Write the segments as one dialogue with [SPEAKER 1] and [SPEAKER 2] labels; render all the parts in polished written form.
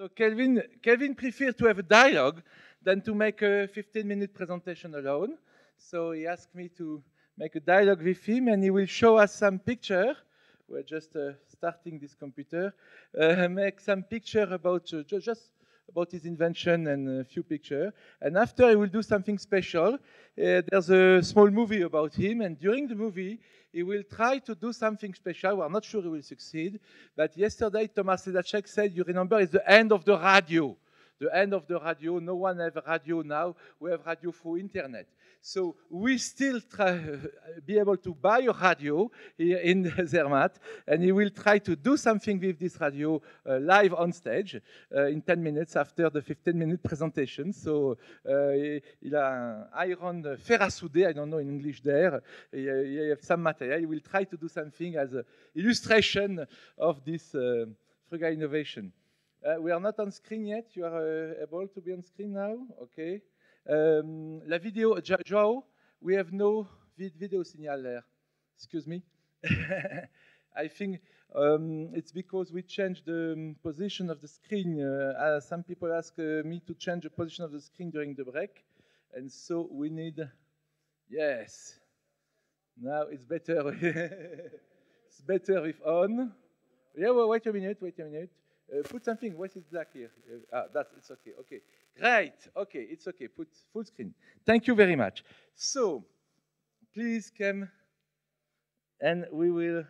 [SPEAKER 1] So Kelvin prefers to have a dialogue than to make a 15-minute presentation alone. So he asked me to make a dialogue with him, and he will show us some picture. We're just starting this computer. Make some picture about just about his invention and a few pictures. And after he will do something special. There's a small movie about him, and during the movie, he will try to do something special. We're not sure he will succeed. But yesterday, Thomas Sedlacek said, you remember, it's the end of the radio. The end of the radio. No one has radio now. We have radio through internet. So we still try be able to buy a radio here in Zermatt, and he will try to do something with this radio live on stage in 10 minutes after the 15-minute presentation. So il a un iron fer à souder, I don't know in English there. He have some material. He will try to do something as an illustration of this frugal innovation. We are not on screen yet. You are able to be on screen now? Okay. La vidéo, Joao, we have no video signal there. Excuse me. I think it's because we changed the position of the screen. Some people ask me to change the position of the screen during the break. And so we need, yes. Now it's better. It's better with on. Yeah, well, wait a minute. Put something. What is black here? It's okay. Okay, great. Okay, it's okay. Put full screen. Thank you very much. So, please come, and we will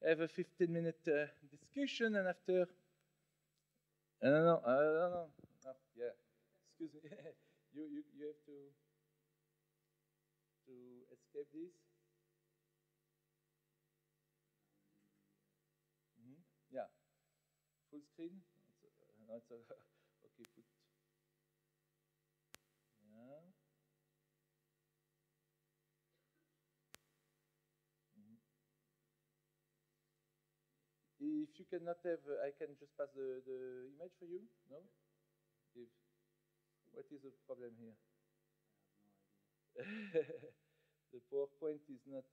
[SPEAKER 1] have a 15-minute discussion. And after, no. Yeah, excuse me. you have to escape this. Yeah. Full screen? No, it's okay, put. Yeah. If you cannot have, I can just pass the image for you? No? What is the problem here? The PowerPoint is not.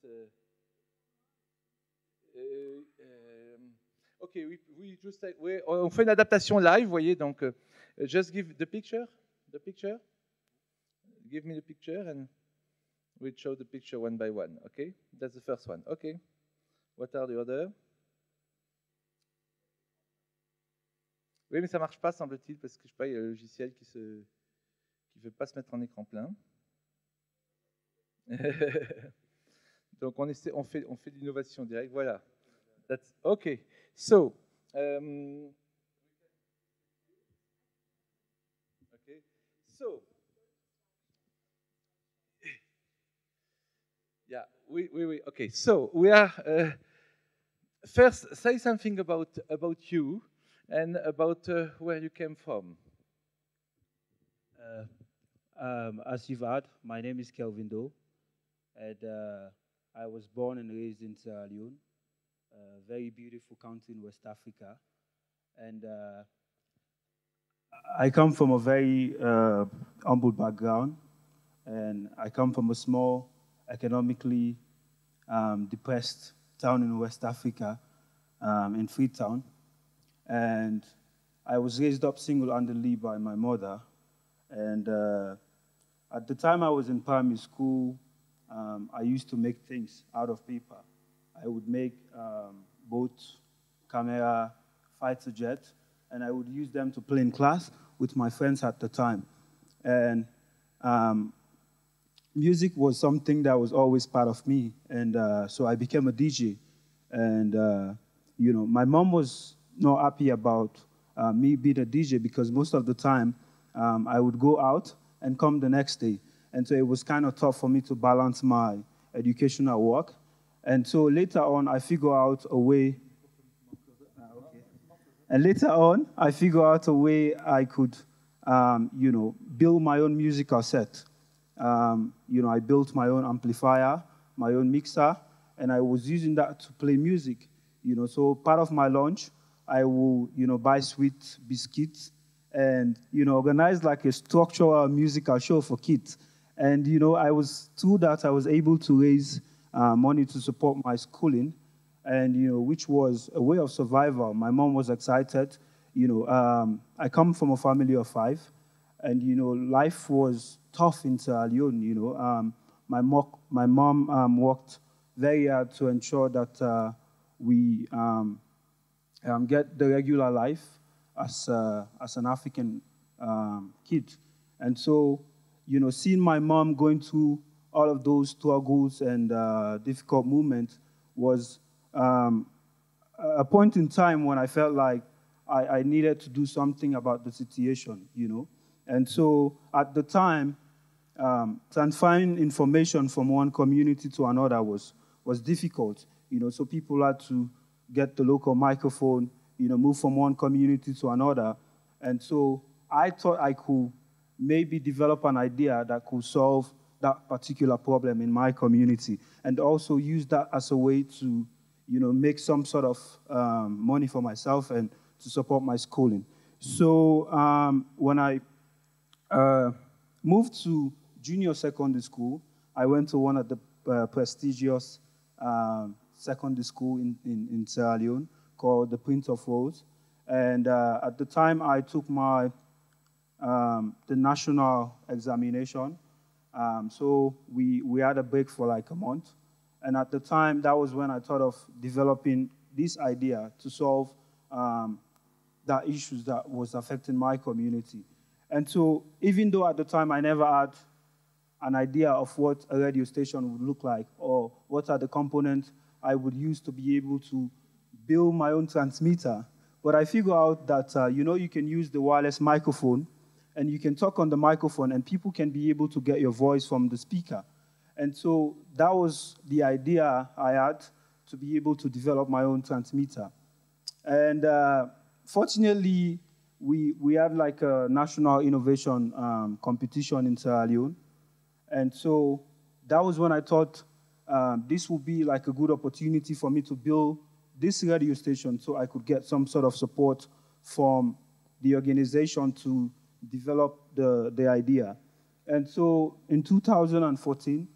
[SPEAKER 1] Ok, on fait une adaptation live, vous voyez, donc just give the picture. Give me the picture and we'll show the picture one by one, okay? That's the first one, okay. What are the other? Oui, mais ça marche pas, semble-t-il, parce que je sais pas, il y a le logiciel qui veut pas se mettre en écran plein. Donc on fait de l'innovation directe, voilà. That's okay. So, okay. So, yeah, okay. So we are first say something about you and about where you came from.
[SPEAKER 2] As you've heard, my name is Kelvin DOE, and I was born and raised in Sierra Leone. A very beautiful country in West Africa, and I come from a very humble background, and I come from a small, economically depressed town in West Africa, in Freetown, and I was raised up single-handedly by my mother, and at the time I was in primary school, I used to make things out of paper. I would make boats, camera, fighter jet, and I would use them to play in class with my friends at the time. And music was something that was always part of me, and so I became a DJ. And you know, my mom was not happy about me being a DJ because most of the time I would go out and come the next day, and so it was kind of tough for me to balance my educational work. And so later on, I figured out a way. And later on, I figured out a way I could, you know, build my own musical set. You know, I built my own amplifier, my own mixer, and I was using that to play music. You know, so part of my lunch, I will, you know, buy sweet biscuits and, you know, organize like a structural musical show for kids. And, you know, through that, I was able to raise money to support my schooling, and, you know, which was a way of survival. My mom was excited, I come from a family of 5, and life was tough in Sierra Leone. My mom worked very hard to ensure that we get the regular life as an African kid. And so, seeing my mom going through all of those struggles and difficult moments was a point in time when I felt like I needed to do something about the situation, And so at the time, transferring information from one community to another was difficult, So people had to get the local microphone, move from one community to another. And so I thought I could maybe develop an idea that could solve that particular problem in my community, and also use that as a way to, make some sort of money for myself and to support my schooling. So when I moved to junior secondary school, I went to one of the prestigious secondary school in Sierra Leone called the Prince of Wales. And at the time, I took my the national examination. So we had a break for like a month. And at the time, that was when I thought of developing this idea to solve that issues that was affecting my community. And so even though at the time I never had an idea of what a radio station would look like or what are the components I would use to be able to build my own transmitter, but I figured out that, you can use the wireless microphone and you can talk on the microphone and people can be able to get your voice from the speaker. And so that was the idea I had to be able to develop my own transmitter. And fortunately, we had like a national innovation competition in Sierra Leone. And so that was when I thought this would be like a good opportunity for me to build this radio station so I could get some sort of support from the organization to develop the idea. And so in 2014,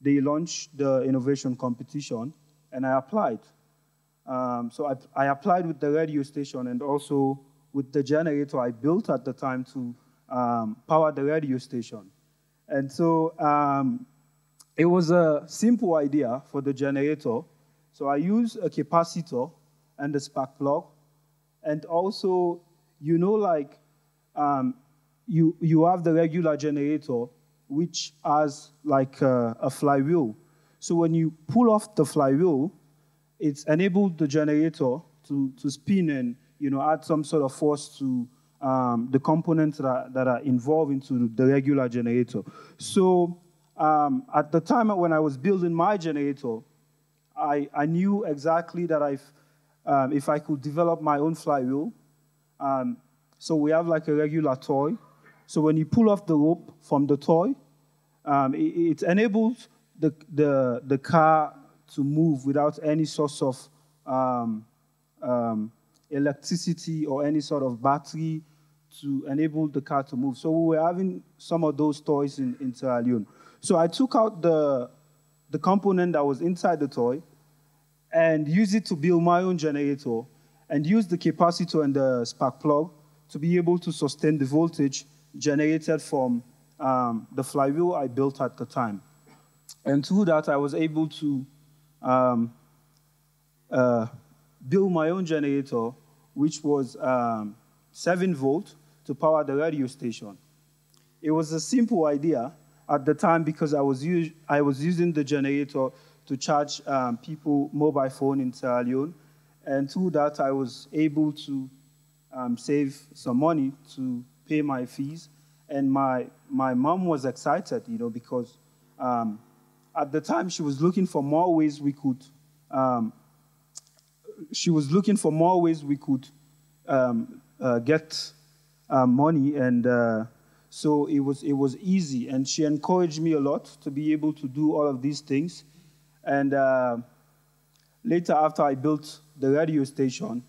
[SPEAKER 2] they launched the innovation competition, and I applied. So I applied with the radio station and also with the generator I built at the time to power the radio station. And so it was a simple idea for the generator. So I used a capacitor and a spark plug. And also, you have the regular generator, which has like a flywheel. So when you pull off the flywheel, it's enabled the generator to spin and add some sort of force to the components that are involved into the regular generator. So at the time when I was building my generator, I knew exactly that if I could develop my own flywheel, so we have like a regular toy. So when you pull off the rope from the toy, it enables the car to move without any source of electricity or any sort of battery to enable the car to move. So we were having some of those toys in Sierra Leone. So I took out the component that was inside the toy and used it to build my own generator and used the capacitor and the spark plug to be able to sustain the voltage generated from the flywheel I built at the time. And through that, I was able to build my own generator, which was 7 volt to power the radio station. It was a simple idea at the time because I was using the generator to charge people mobile phone in Sierra Leone. And through that, I was able to save some money to pay my fees. And my mom was excited, because at the time she was looking for more ways we could. Get money, and so it was easy. And she encouraged me a lot to be able to do all of these things. And later, after I built the radio station,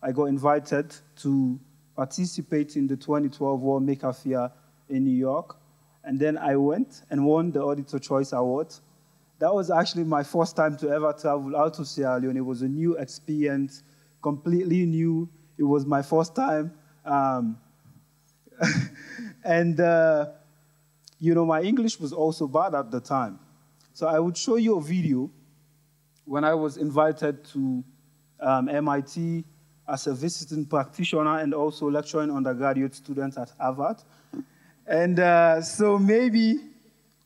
[SPEAKER 2] I got invited to participate in the 2012 World Maker Fair in New York. And then I went and won the Auditor Choice Award. That was actually my first time to ever travel out of Sierra Leone. It was a new experience, completely new. It was my first time. And, you know, my English was also bad at the time. So I would show you a video when I was invited to MIT as a visiting practitioner and also lecturing undergraduate students at Harvard. And so maybe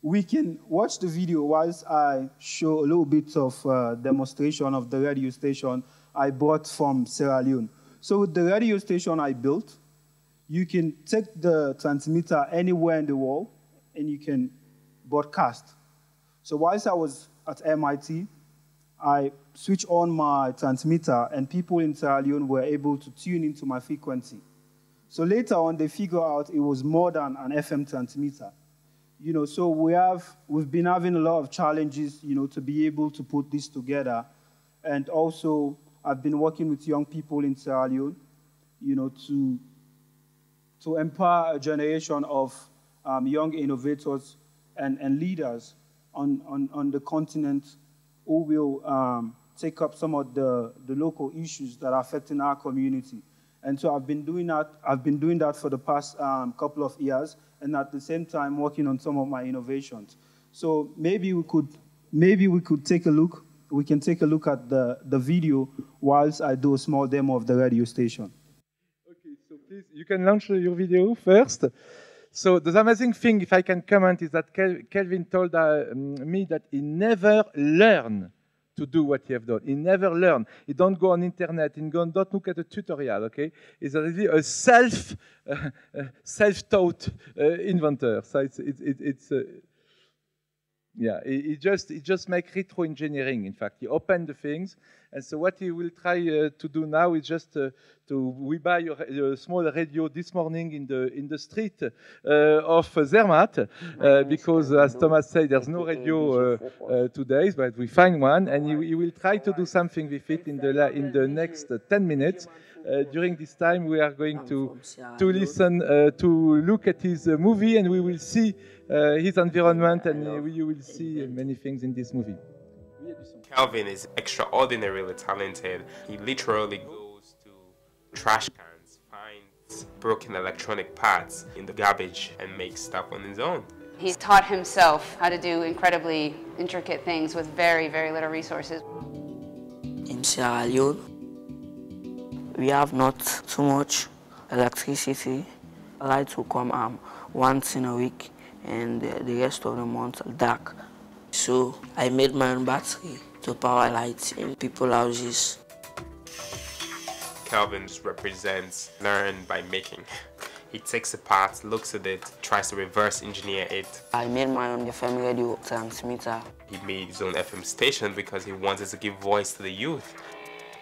[SPEAKER 2] we can watch the video whilst I show a little bit of demonstration of the radio station I bought from Sierra Leone. So with the radio station I built, you can take the transmitter anywhere in the world and you can broadcast. So whilst I was at MIT, I switched on my transmitter and people in Sierra Leone were able to tune into my frequency. So later on, they figured out it was more than an FM transmitter. You know, so we've been having a lot of challenges, you know, to be able to put this together. And also, I've been working with young people in Sierra Leone, you know, to empower a generation of young innovators and leaders on the continent who will take up some of the local issues that are affecting our community. And so I've been doing that for the past couple of years, and at the same time working on some of my innovations. So maybe we could take a look. We can take a look at the video whilst I do a small demo of the radio station.
[SPEAKER 1] Okay, so please, you can launch your video first. So the amazing thing, if I can comment, is that Kelvin told me that he never learned to do what he have done. He never learned. He don't go on internet. He don't look at a tutorial. Okay, he's really a self-taught inventor. So it's yeah. He just make retro engineering. In fact, he opened the things. And so what he will try to do now is just we buy a small radio this morning in the street of Zermatt because, as Thomas said, there's no radio today, but we find one, and he will try to do something with it in the next 10 minutes. During this time, we are going to listen to look at his movie, and we will see his environment, and you will see many things in this movie.
[SPEAKER 3] Kelvin is extraordinarily talented. He literally goes to trash cans, finds broken electronic parts in the garbage, and makes stuff on his own.
[SPEAKER 4] He's taught himself how to do incredibly intricate things with very, very little resources.
[SPEAKER 5] In Sierra Leone, we have not too much electricity. Lights will come once in a week, and the rest of the month dark. So I made my own battery to power lights in people's houses.
[SPEAKER 3] Kelvin represents learn by making. He takes a part, looks at it, tries to reverse engineer it.
[SPEAKER 5] I made my own FM radio transmitter.
[SPEAKER 3] He made his own FM station because he wanted to give voice to the youth.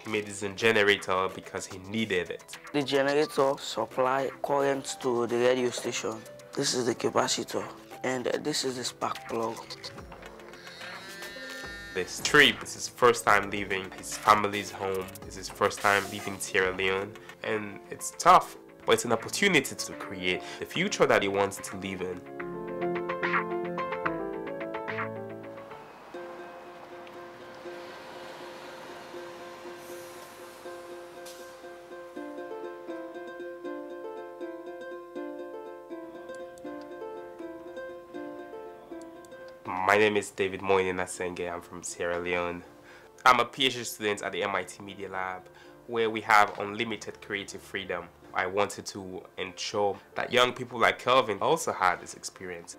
[SPEAKER 3] He made his own generator because he needed it.
[SPEAKER 5] The generator supplies current to the radio station. This is the capacitor, and this is the spark plug.
[SPEAKER 3] This trip is his first time leaving his family's home. It's his first time leaving Sierra Leone, and it's tough, but it's an opportunity to create the future that he wants to live in. My name is David Moyne Nasenge. I'm from Sierra Leone. I'm a PhD student at the MIT Media Lab, where we have unlimited creative freedom. I wanted to ensure that young people like Kelvin also had this experience.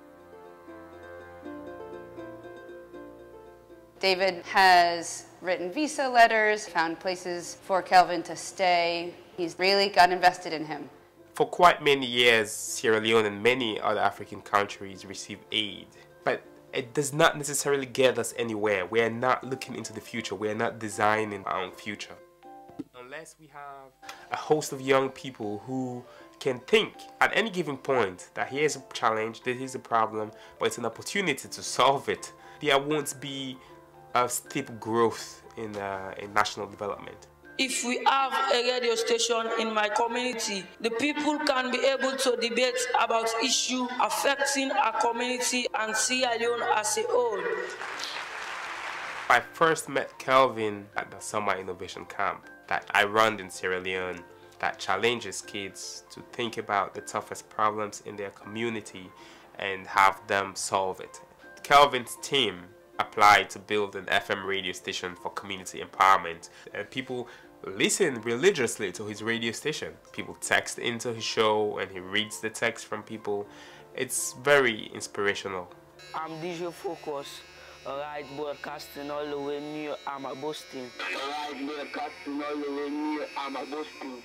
[SPEAKER 4] David has written visa letters, found places for Kelvin to stay. He's really got invested in him.
[SPEAKER 3] For quite many years, Sierra Leone and many other African countries receive aid, but it does not necessarily get us anywhere. We are not looking into the future. We are not designing our own future. Unless we have a host of young people who can think at any given point that here's a challenge, this is a problem, but it's an opportunity to solve it, there won't be a steep growth in national development.
[SPEAKER 6] If we have a radio station in my community, the people can be able to debate about issues affecting our community and Sierra Leone as a whole.
[SPEAKER 3] I first met Kelvin at the Summer Innovation Camp that I run in Sierra Leone. that challenges kids to think about the toughest problems in their community and have them solve it. Kelvin's team applied to build an FM radio station for community empowerment, and people listen religiously to his radio station. People text into his show and he reads the text from people. It's very inspirational.
[SPEAKER 5] I'm DJ Focus, alright, broadcasting all the way near Boston. Alright, broadcasting all the way near Boston.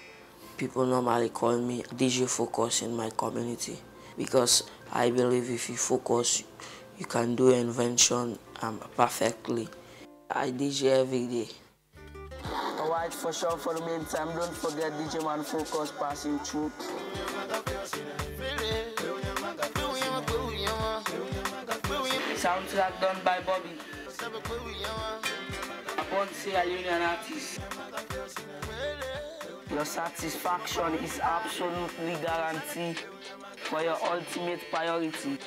[SPEAKER 5] People normally call me DJ Focus in my community because I believe if you focus, you can do invention perfectly. I DJ every day. Alright, for sure, for the meantime, don't forget DJ Man Focus passing through. Soundtrack done by Bobby. Upon Sierra Leonean artist. Your satisfaction is absolutely guaranteed for your ultimate priority.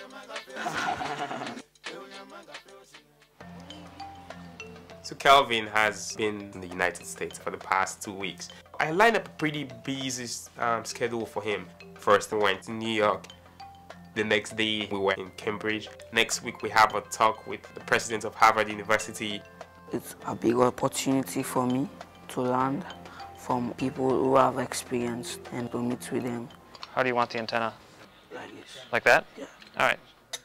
[SPEAKER 3] So Kelvin has been in the United States for the past 2 weeks. I lined up a pretty busy schedule for him. First we went to New York. The next day we were in Cambridge. Next week we have a talk with the president of Harvard University.
[SPEAKER 5] It's a big opportunity for me to learn from people who have experience and to meet with them.
[SPEAKER 7] How do you want the antenna?
[SPEAKER 5] Like this.
[SPEAKER 7] Like that?
[SPEAKER 5] Yeah.
[SPEAKER 7] All right.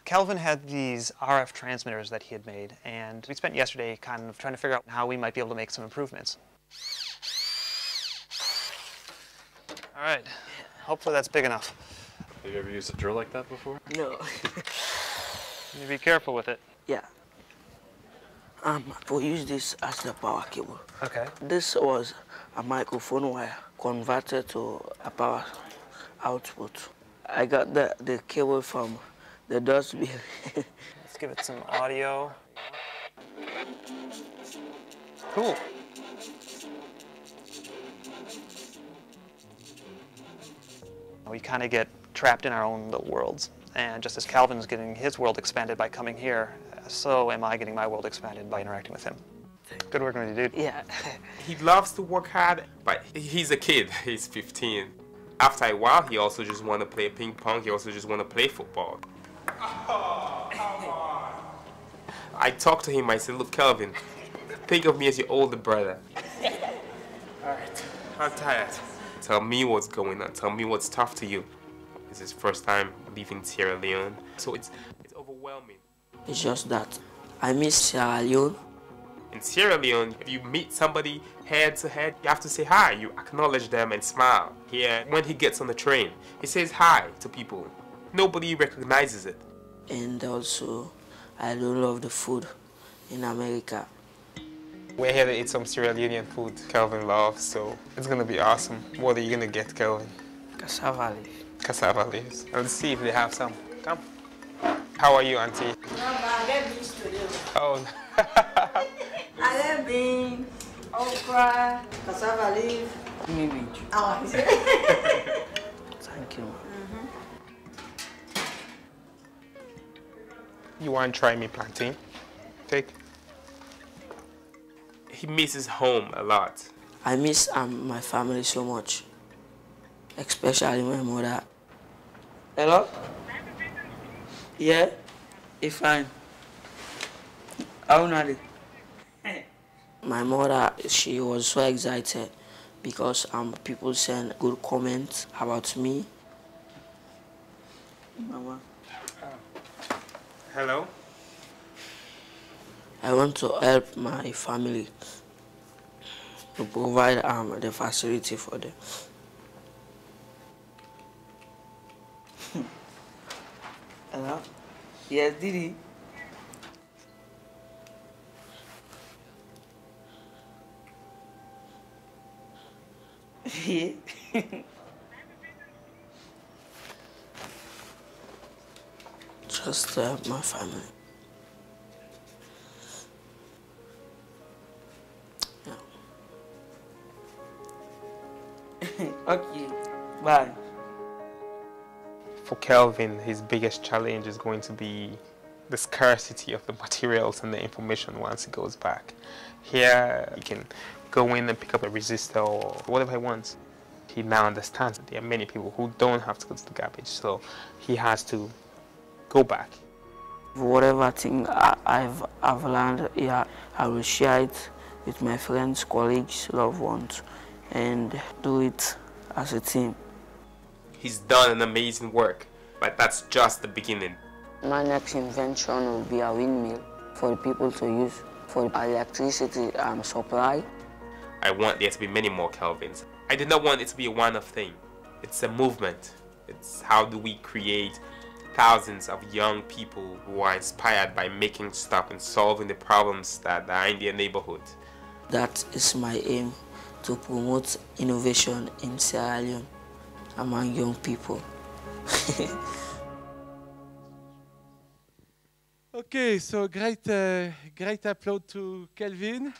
[SPEAKER 7] Kelvin had these RF transmitters that he had made, and we spent yesterday kind of trying to figure out how we might be able to make some improvements. All right. Hopefully that's big enough.
[SPEAKER 8] Have you ever used a drill like that before?
[SPEAKER 5] No.
[SPEAKER 7] You be careful with it.
[SPEAKER 5] Yeah. We'll use this as the power cable.
[SPEAKER 7] Okay.
[SPEAKER 5] This was a microphone wire converted to a power output. I got the cable from the dustbin.
[SPEAKER 7] Let's give it some audio. Cool. We kind of get trapped in our own little worlds. And just as Kelvin's getting his world expanded by coming here, so am I getting my world expanded by interacting with him. Good working with you, dude.
[SPEAKER 5] Yeah.
[SPEAKER 3] He loves to work hard, but he's a kid. He's 15. After a while, he also just want to play ping pong. He also just want to play football. Oh, come on. I talked to him. I said, look, Kelvin, think of me as your older brother. All right, I'm tired. Tell me what's going on. Tell me what's tough to you. It's his first time leaving Sierra Leone, so it's overwhelming.
[SPEAKER 5] It's just that I miss Sierra Leone.
[SPEAKER 3] In Sierra Leone, if you meet somebody head to head, you have to say hi. You acknowledge them and smile. Here, when he gets on the train, he says hi to people. Nobody recognizes it.
[SPEAKER 5] And also, I don't love the food in America.
[SPEAKER 3] We're here to eat some Sierra Leonean food Kelvin loves, so it's gonna be awesome. What are you gonna get, Kelvin?
[SPEAKER 5] Cassava leaf.
[SPEAKER 3] Cassava leaves. Let's see if they have some. Come. How are you, Auntie?
[SPEAKER 9] No, but I get beans today.
[SPEAKER 3] Oh.
[SPEAKER 9] I get beans, okra, cassava leaf.
[SPEAKER 5] Maybe.
[SPEAKER 9] Oh,
[SPEAKER 5] Thank you.
[SPEAKER 3] You want to try me plantain? Take. He misses home a lot.
[SPEAKER 5] I miss my family so much, especially my mother. Hello? Yeah? It's fine. How are you? My mother, she was so excited because people send good comments about me. Mama.
[SPEAKER 3] Hello?
[SPEAKER 5] I want to help my family to provide the facility for them. Hello? Yes, Didi. Yeah. Just to help my family. Yeah. Okay, bye.
[SPEAKER 3] For Kelvin, his biggest challenge is going to be the scarcity of the materials and the information once he goes back. Here, he can go in and pick up a resistor or whatever he wants. He now understands that there are many people who don't have to go to the garbage, so he has to go back.
[SPEAKER 5] Whatever thing I've learned here, I will share it with my friends, colleagues, loved ones, and do it as a team.
[SPEAKER 3] He's done an amazing work, but that's just the beginning.
[SPEAKER 5] My next invention will be a windmill for people to use for electricity supply.
[SPEAKER 3] I want there to be many more Kelvins. I do not want it to be a one-off thing. It's a movement. It's how do we create thousands of young people who are inspired by making stuff and solving the problems that are in their neighborhood.
[SPEAKER 5] That is my aim, to promote innovation in Sierra Leone among young people.
[SPEAKER 1] Okay, so great applause to Kelvin.